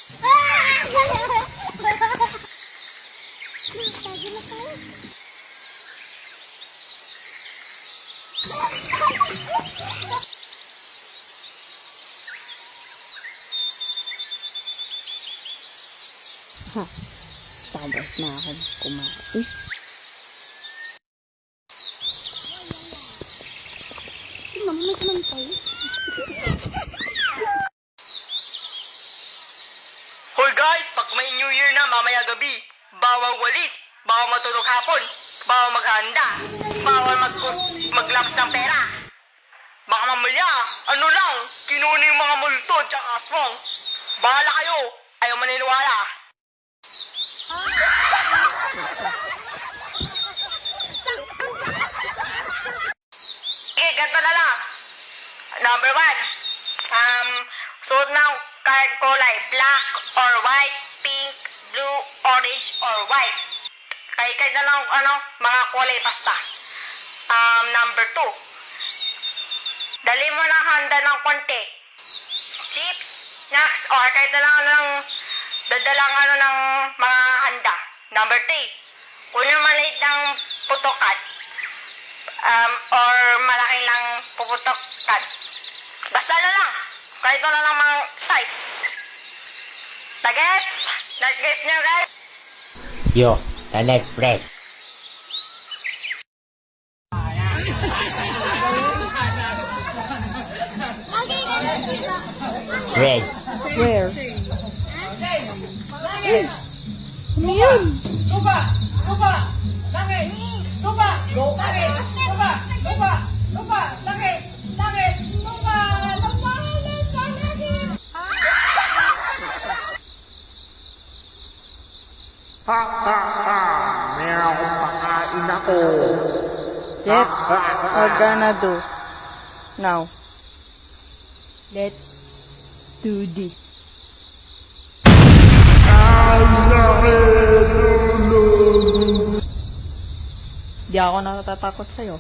Ha, tapos na ako kumain. Mamamay naman tayo. Hoy guys, pag may New Year na mamaya gabi, bawal walis, bawal matulog hapon, bawal maghanda, bawal maglaps ng pera. Baka mamaya, ano lang, kinuha yung mga multo tsaka aswang. Bahala kayo, ayaw maniniwala. Okay, ganito na lang. Number 1, suot ng card kulay, black or white, pink, blue, orange, or white. Kahit na lang, mga kulay basta. Number 2, dali mo ng handa ng konti. Chips, snacks, or kahit na lang dadalang ng mga handa. Number 3, kunin maliit ng putukan. Or malaki lang puputokan. Basta na lang. Kahit na lang mga size. Nag-gets? Nag-gets nyo guys? Yo, the next friend. Red. Where? Ano yan? Lupa! Langit! Lupa! Langit! Lupa! Langit! Lupa! Meron akong pakain ako. Jet, we're gonna do now. Let's do this. Di ako natatakot sa'yo.